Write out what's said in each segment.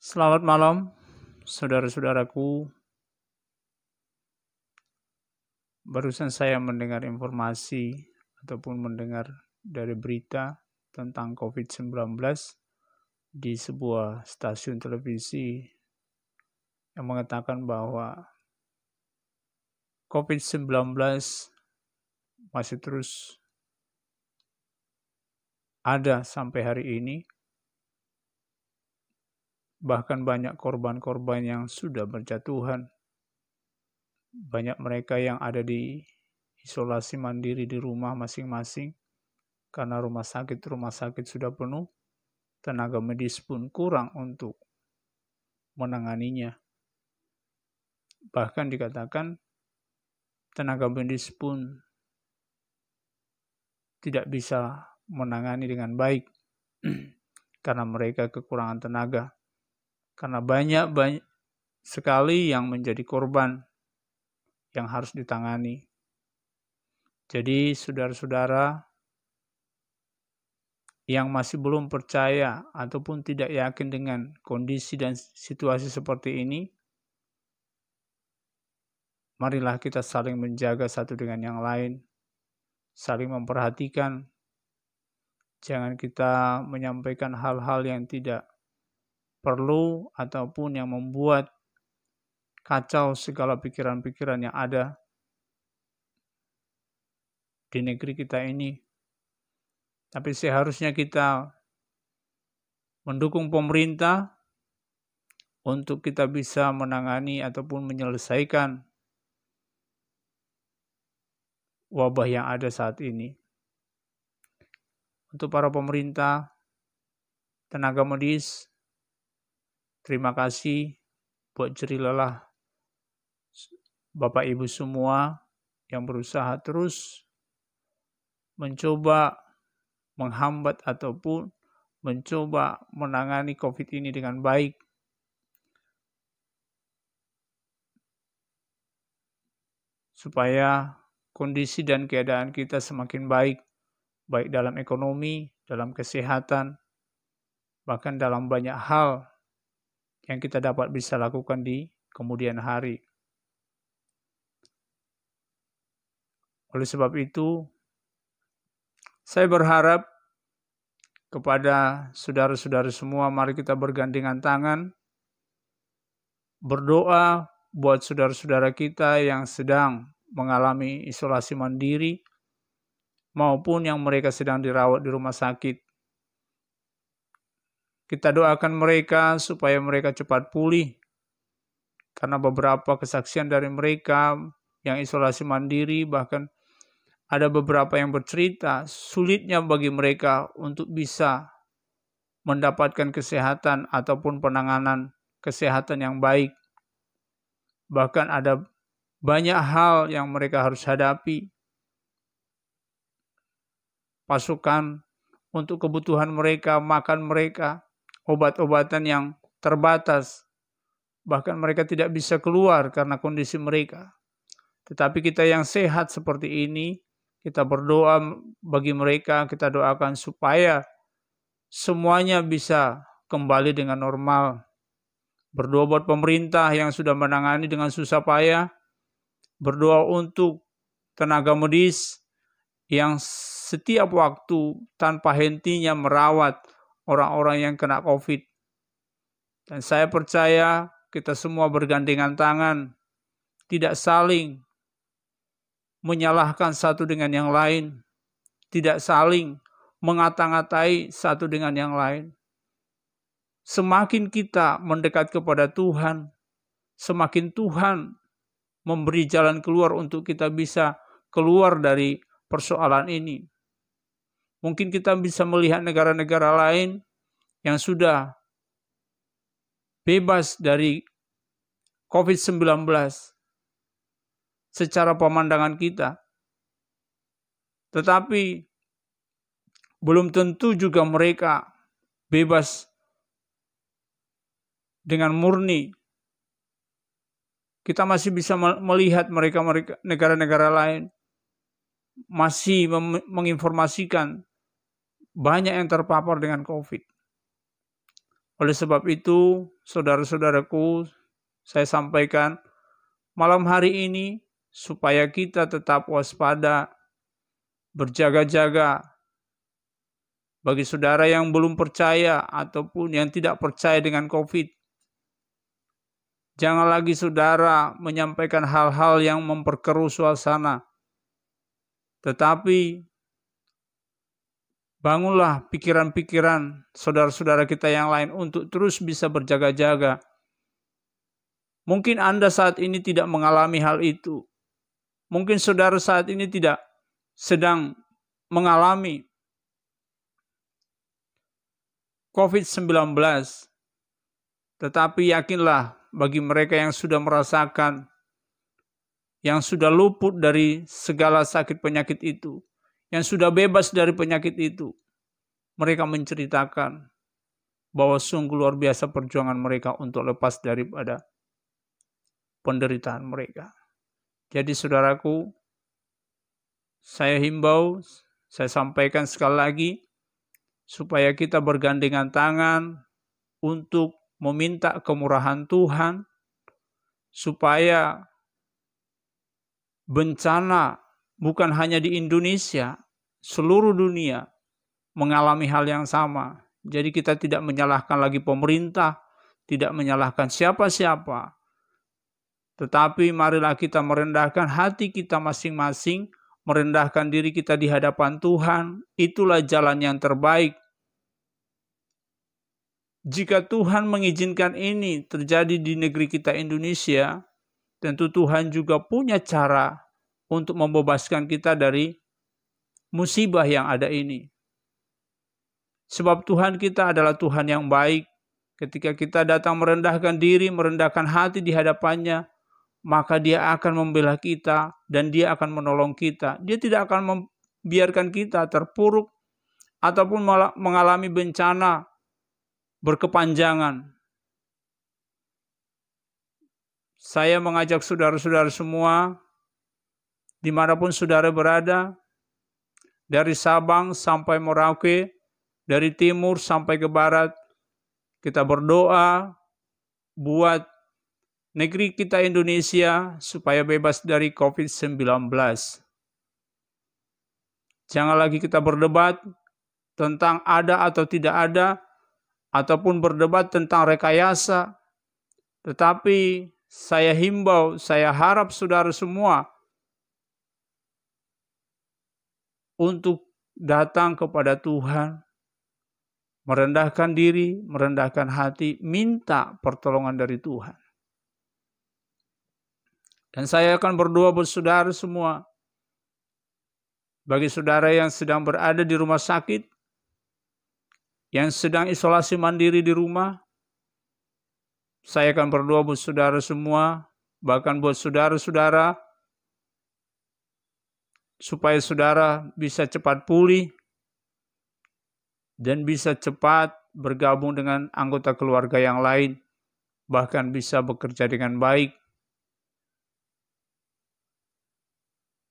Selamat malam, saudara-saudaraku. Barusan saya mendengar informasi ataupun mendengar dari berita tentang COVID-19 di sebuah stasiun televisi yang mengatakan bahwa COVID-19 masih terus ada sampai hari ini. Bahkan banyak korban-korban yang sudah berjatuhan. Banyak mereka yang ada di isolasi mandiri di rumah masing-masing karena rumah sakit sudah penuh, tenaga medis pun kurang untuk menanganinya. Bahkan dikatakan tenaga medis pun tidak bisa menangani dengan baik karena mereka kekurangan tenaga. Karena banyak sekali yang menjadi korban yang harus ditangani. Jadi saudara-saudara yang masih belum percaya ataupun tidak yakin dengan kondisi dan situasi seperti ini, marilah kita saling menjaga satu dengan yang lain, saling memperhatikan. Jangan kita menyampaikan hal-hal yang tidak perlu ataupun yang membuat kacau segala pikiran-pikiran yang ada di negeri kita ini. Tapi seharusnya kita mendukung pemerintah untuk kita bisa menangani ataupun menyelesaikan wabah yang ada saat ini. Untuk para pemerintah, tenaga medis, terima kasih buat jerih-lelah Bapak Ibu semua yang berusaha terus mencoba menghambat ataupun mencoba menangani COVID ini dengan baik. Supaya kondisi dan keadaan kita semakin baik dalam ekonomi, dalam kesehatan, bahkan dalam banyak hal yang kita dapat bisa lakukan di kemudian hari. Oleh sebab itu, saya berharap kepada saudara-saudara semua, mari kita bergandengan tangan, berdoa buat saudara-saudara kita yang sedang mengalami isolasi mandiri, maupun yang mereka sedang dirawat di rumah sakit. Kita doakan mereka supaya mereka cepat pulih, karena beberapa kesaksian dari mereka yang isolasi mandiri, bahkan ada beberapa yang bercerita sulitnya bagi mereka untuk bisa mendapatkan kesehatan ataupun penanganan kesehatan yang baik. Bahkan ada banyak hal yang mereka harus hadapi. Pasukan untuk kebutuhan mereka, makan mereka, obat-obatan yang terbatas. Bahkan mereka tidak bisa keluar karena kondisi mereka. Tetapi kita yang sehat seperti ini, kita berdoa bagi mereka, kita doakan supaya semuanya bisa kembali dengan normal. Berdoa buat pemerintah yang sudah menangani dengan susah payah. Berdoa untuk tenaga medis yang setiap waktu tanpa hentinya merawat orang-orang yang kena COVID. Dan saya percaya kita semua bergandengan tangan, tidak saling menyalahkan satu dengan yang lain, tidak saling mengata-ngatai satu dengan yang lain. Semakin kita mendekat kepada Tuhan, semakin Tuhan memberi jalan keluar untuk kita bisa keluar dari persoalan ini. Mungkin kita bisa melihat negara-negara lain yang sudah bebas dari COVID-19 secara pemandangan kita. Tetapi belum tentu juga mereka bebas dengan murni. Kita masih bisa melihat mereka negara-negara lain masih menginformasikan banyak yang terpapar dengan COVID. Oleh sebab itu, saudara-saudaraku, saya sampaikan malam hari ini supaya kita tetap waspada, berjaga-jaga. Bagi saudara yang belum percaya ataupun yang tidak percaya dengan COVID, jangan lagi saudara menyampaikan hal-hal yang memperkeruh suasana. Tetapi bangunlah pikiran-pikiran saudara-saudara kita yang lain untuk terus bisa berjaga-jaga. Mungkin Anda saat ini tidak mengalami hal itu. Mungkin saudara saat ini tidak sedang mengalami COVID-19. Tetapi yakinlah bagi mereka yang sudah merasakan, yang sudah luput dari segala sakit penyakit itu, yang sudah bebas dari penyakit itu, mereka menceritakan bahwa sungguh luar biasa perjuangan mereka untuk lepas daripada penderitaan mereka. Jadi saudaraku, saya himbau, saya sampaikan sekali lagi, supaya kita bergandengan tangan untuk meminta kemurahan Tuhan, supaya bencana bukan hanya di Indonesia, seluruh dunia mengalami hal yang sama. Jadi kita tidak menyalahkan lagi pemerintah, tidak menyalahkan siapa-siapa. Tetapi marilah kita merendahkan hati kita masing-masing, merendahkan diri kita di hadapan Tuhan. Itulah jalan yang terbaik. Jika Tuhan mengizinkan ini terjadi di negeri kita Indonesia, tentu Tuhan juga punya cara untuk membebaskan kita dari musibah yang ada ini. Sebab Tuhan kita adalah Tuhan yang baik. Ketika kita datang merendahkan diri, merendahkan hati di hadapannya, maka Dia akan membela kita dan Dia akan menolong kita. Dia tidak akan membiarkan kita terpuruk ataupun mengalami bencana berkepanjangan. Saya mengajak saudara-saudara semua, dimanapun saudara berada, dari Sabang sampai Merauke, dari timur sampai ke barat, kita berdoa buat negeri kita Indonesia supaya bebas dari COVID-19. Jangan lagi kita berdebat tentang ada atau tidak ada, ataupun berdebat tentang rekayasa. Tetapi saya himbau, saya harap saudara semua untuk datang kepada Tuhan, merendahkan diri, merendahkan hati, minta pertolongan dari Tuhan. Dan saya akan berdoa buat saudara semua. Bagi saudara yang sedang berada di rumah sakit, yang sedang isolasi mandiri di rumah, saya akan berdoa buat saudara semua, bahkan buat saudara-saudara, supaya saudara bisa cepat pulih dan bisa cepat bergabung dengan anggota keluarga yang lain, bahkan bisa bekerja dengan baik.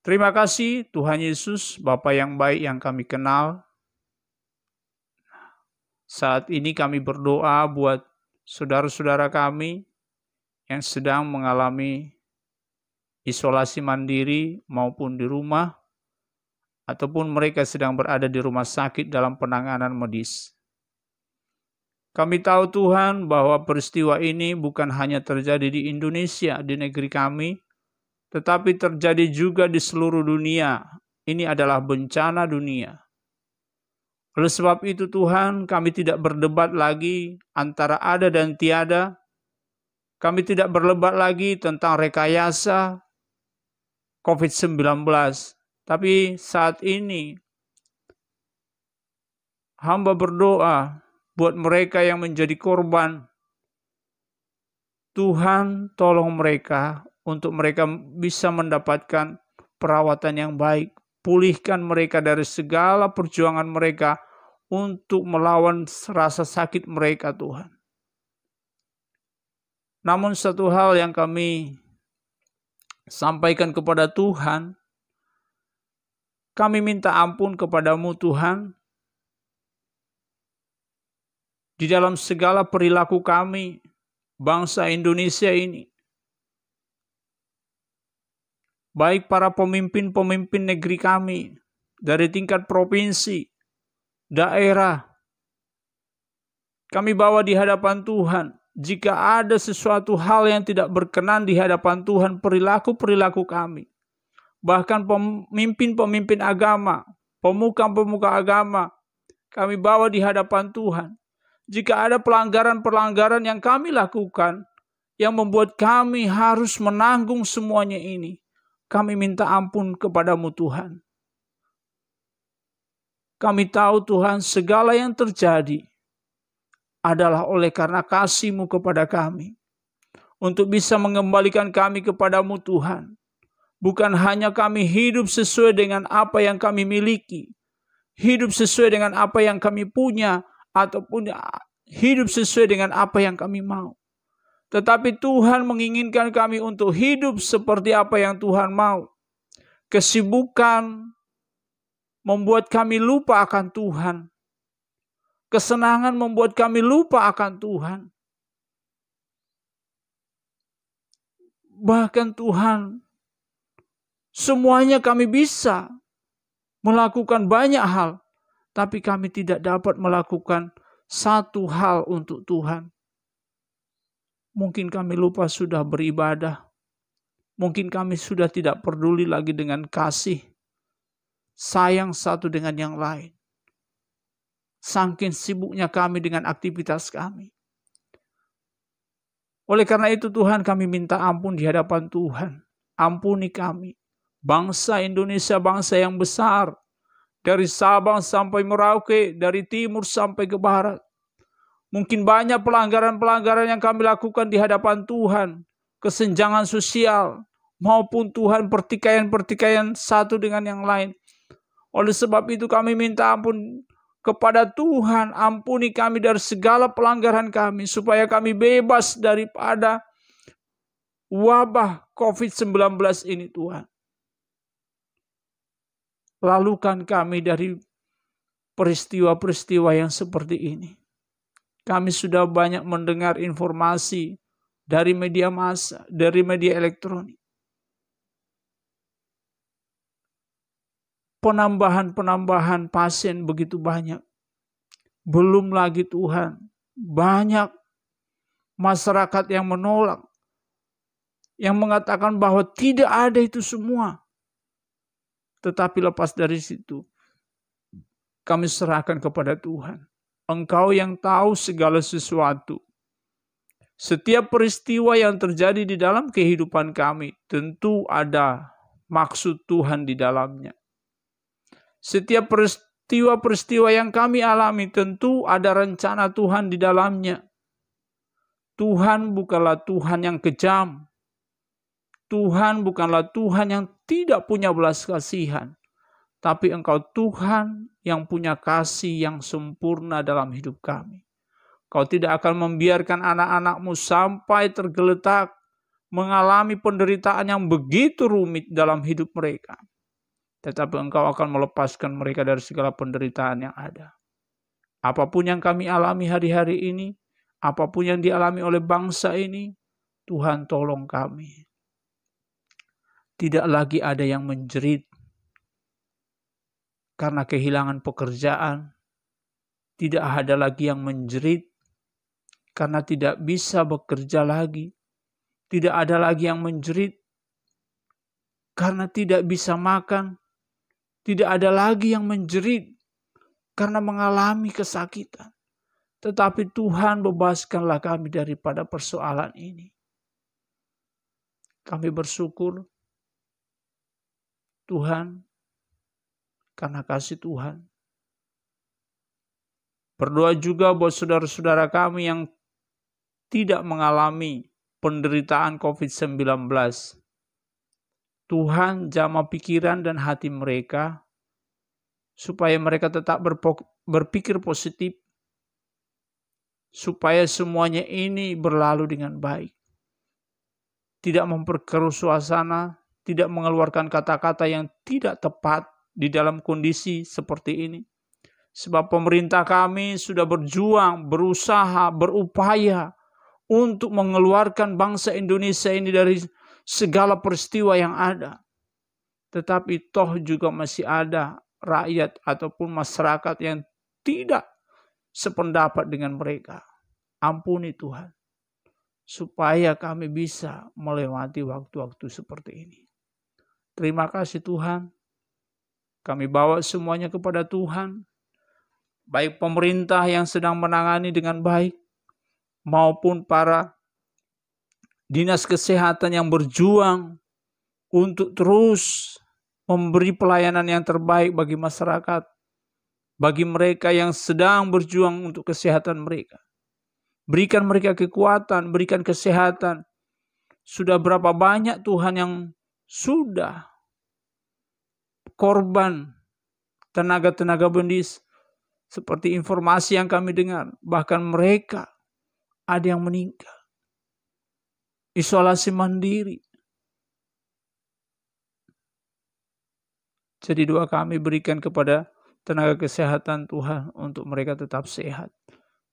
Terima kasih Tuhan Yesus, Bapa yang baik yang kami kenal. Saat ini kami berdoa buat saudara-saudara kami yang sedang mengalami isolasi mandiri maupun di rumah, ataupun mereka sedang berada di rumah sakit dalam penanganan medis. Kami tahu Tuhan bahwa peristiwa ini bukan hanya terjadi di Indonesia, di negeri kami, tetapi terjadi juga di seluruh dunia. Ini adalah bencana dunia. Oleh sebab itu Tuhan, kami tidak berdebat lagi antara ada dan tiada. Kami tidak berdebat lagi tentang rekayasa COVID-19. Tapi saat ini, hamba berdoa buat mereka yang menjadi korban. Tuhan tolong mereka untuk mereka bisa mendapatkan perawatan yang baik. Pulihkan mereka dari segala perjuangan mereka untuk melawan rasa sakit mereka, Tuhan. Namun satu hal yang kami sampaikan kepada Tuhan, kami minta ampun kepadamu Tuhan, di dalam segala perilaku kami, bangsa Indonesia ini. Baik para pemimpin-pemimpin negeri kami, dari tingkat provinsi, daerah, kami bawa di hadapan Tuhan. Jika ada sesuatu hal yang tidak berkenan di hadapan Tuhan, perilaku-perilaku kami, bahkan pemimpin-pemimpin agama, pemuka-pemuka agama, kami bawa di hadapan Tuhan. Jika ada pelanggaran-pelanggaran yang kami lakukan, yang membuat kami harus menanggung semuanya ini, kami minta ampun kepadamu Tuhan. Kami tahu Tuhan, segala yang terjadi adalah oleh karena kasih-Mu kepada kami. Untuk bisa mengembalikan kami kepadamu Tuhan. Bukan hanya kami hidup sesuai dengan apa yang kami miliki. Hidup sesuai dengan apa yang kami punya. Ataupun hidup sesuai dengan apa yang kami mau. Tetapi Tuhan menginginkan kami untuk hidup seperti apa yang Tuhan mau. Kesibukan membuat kami lupa akan Tuhan. Kesenangan membuat kami lupa akan Tuhan. Bahkan Tuhan, semuanya kami bisa melakukan banyak hal, tapi kami tidak dapat melakukan satu hal untuk Tuhan. Mungkin kami lupa sudah beribadah. Mungkin kami sudah tidak peduli lagi dengan kasih, sayang satu dengan yang lain. Saking sibuknya kami dengan aktivitas kami. Oleh karena itu Tuhan, kami minta ampun di hadapan Tuhan. Ampuni kami. Bangsa Indonesia, bangsa yang besar. Dari Sabang sampai Merauke, dari timur sampai ke barat. Mungkin banyak pelanggaran-pelanggaran yang kami lakukan di hadapan Tuhan. Kesenjangan sosial, maupun Tuhan pertikaian-pertikaian satu dengan yang lain. Oleh sebab itu kami minta ampun kepada Tuhan, ampuni kami dari segala pelanggaran kami, supaya kami bebas daripada wabah COVID-19 ini Tuhan. Lalukan kami dari peristiwa-peristiwa yang seperti ini. Kami sudah banyak mendengar informasi dari media massa, dari media elektronik. Penambahan pasien begitu banyak. Belum lagi Tuhan, banyak masyarakat yang menolak, yang mengatakan bahwa tidak ada itu semua. Tetapi lepas dari situ, kami serahkan kepada Tuhan. Engkau yang tahu segala sesuatu. Setiap peristiwa yang terjadi di dalam kehidupan kami, tentu ada maksud Tuhan di dalamnya. Setiap peristiwa-peristiwa yang kami alami tentu ada rencana Tuhan di dalamnya. Tuhan bukanlah Tuhan yang kejam. Tuhan bukanlah Tuhan yang tidak punya belas kasihan. Tapi Engkau Tuhan yang punya kasih yang sempurna dalam hidup kami. Kau tidak akan membiarkan anak-anak-Mu sampai tergeletak, mengalami penderitaan yang begitu rumit dalam hidup mereka. Tetapi Engkau akan melepaskan mereka dari segala penderitaan yang ada. Apapun yang kami alami hari-hari ini, apapun yang dialami oleh bangsa ini, Tuhan tolong kami. Tidak lagi ada yang menjerit karena kehilangan pekerjaan. Tidak ada lagi yang menjerit karena tidak bisa bekerja lagi. Tidak ada lagi yang menjerit karena tidak bisa makan. Tidak ada lagi yang menjerit karena mengalami kesakitan. Tetapi Tuhan, bebaskanlah kami daripada persoalan ini. Kami bersyukur Tuhan karena kasih Tuhan. Berdoa juga buat saudara-saudara kami yang tidak mengalami penderitaan COVID-19. Tuhan jamah pikiran dan hati mereka supaya mereka tetap berpikir positif, supaya semuanya ini berlalu dengan baik. Tidak memperkeruh suasana, tidak mengeluarkan kata-kata yang tidak tepat di dalam kondisi seperti ini. Sebab pemerintah kami sudah berjuang, berusaha, berupaya untuk mengeluarkan bangsa Indonesia ini dari segala peristiwa yang ada. Tetapi toh juga masih ada rakyat ataupun masyarakat yang tidak sependapat dengan mereka. Ampuni Tuhan, supaya kami bisa melewati waktu-waktu seperti ini. Terima kasih Tuhan, kami bawa semuanya kepada Tuhan. Baik pemerintah yang sedang menangani dengan baik, maupun para dinas kesehatan yang berjuang untuk terus memberi pelayanan yang terbaik bagi masyarakat, bagi mereka yang sedang berjuang untuk kesehatan mereka. Berikan mereka kekuatan, berikan kesehatan. Sudah berapa banyak Tuhan yang sudah korban tenaga-tenaga medis. Seperti informasi yang kami dengar, bahkan mereka ada yang meninggal. Isolasi mandiri. Jadi doa kami berikan kepada tenaga kesehatan Tuhan untuk mereka tetap sehat.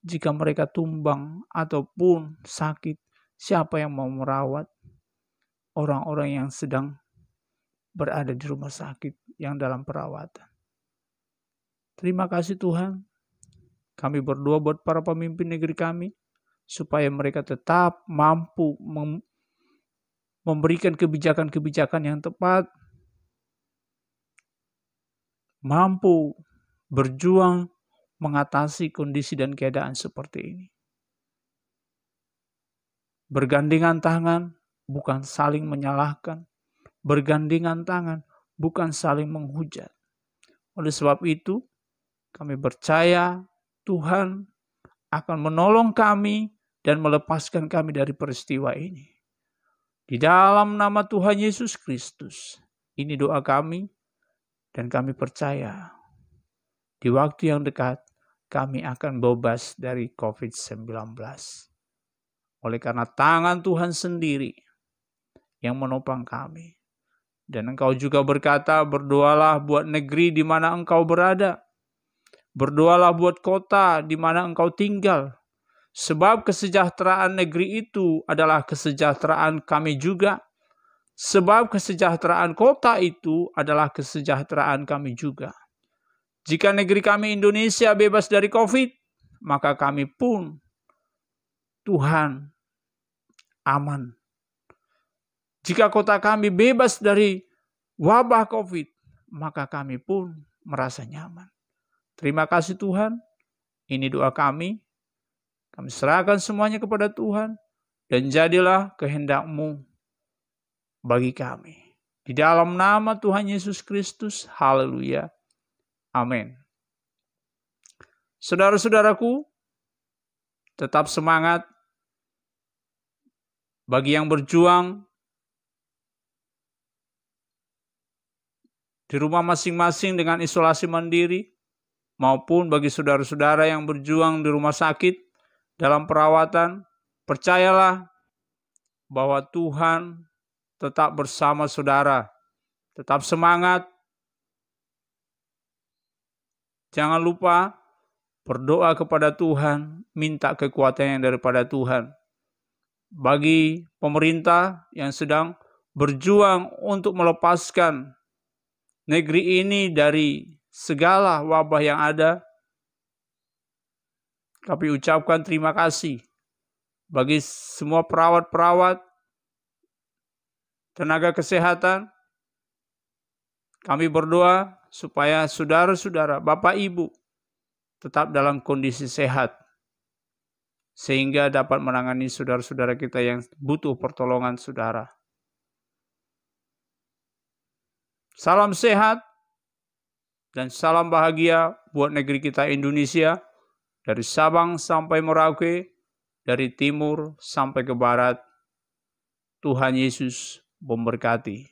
Jika mereka tumbang ataupun sakit, siapa yang mau merawat orang-orang yang sedang berada di rumah sakit yang dalam perawatan? Terima kasih Tuhan. Kami berdoa buat para pemimpin negeri kami, supaya mereka tetap mampu memberikan kebijakan-kebijakan yang tepat, mampu berjuang mengatasi kondisi dan keadaan seperti ini. Bergandengan tangan, bukan saling menyalahkan. Bergandengan tangan, bukan saling menghujat. Oleh sebab itu, kami percaya Tuhan akan menolong kami dan melepaskan kami dari peristiwa ini. Di dalam nama Tuhan Yesus Kristus, ini doa kami, dan kami percaya di waktu yang dekat kami akan bebas dari COVID-19. Oleh karena tangan Tuhan sendiri yang menopang kami. Dan Engkau juga berkata, berdoalah buat negeri di mana Engkau berada. Berdoalah buat kota di mana Engkau tinggal. Sebab kesejahteraan negeri itu adalah kesejahteraan kami juga. Sebab kesejahteraan kota itu adalah kesejahteraan kami juga. Jika negeri kami Indonesia bebas dari COVID, maka kami pun Tuhan aman. Jika kota kami bebas dari wabah COVID, maka kami pun merasa nyaman. Terima kasih Tuhan, ini doa kami. Kami serahkan semuanya kepada Tuhan, dan jadilah kehendak-Mu bagi kami. Di dalam nama Tuhan Yesus Kristus, haleluya, amin. Saudara-saudaraku, tetap semangat. Bagi yang berjuang di rumah masing-masing dengan isolasi mandiri, maupun bagi saudara-saudara yang berjuang di rumah sakit dalam perawatan, percayalah bahwa Tuhan tetap bersama saudara. Tetap semangat. Jangan lupa berdoa kepada Tuhan, minta kekuatan yang daripada Tuhan. Bagi pemerintah yang sedang berjuang untuk melepaskan negeri ini dari segala wabah yang ada, kami ucapkan terima kasih bagi semua perawat-perawat, tenaga kesehatan. Kami berdoa supaya saudara-saudara, Bapak Ibu tetap dalam kondisi sehat, sehingga dapat menangani saudara-saudara kita yang butuh pertolongan saudara. Salam sehat dan salam bahagia buat negeri kita Indonesia, dari Sabang sampai Merauke, dari timur sampai ke barat. Tuhan Yesus memberkati.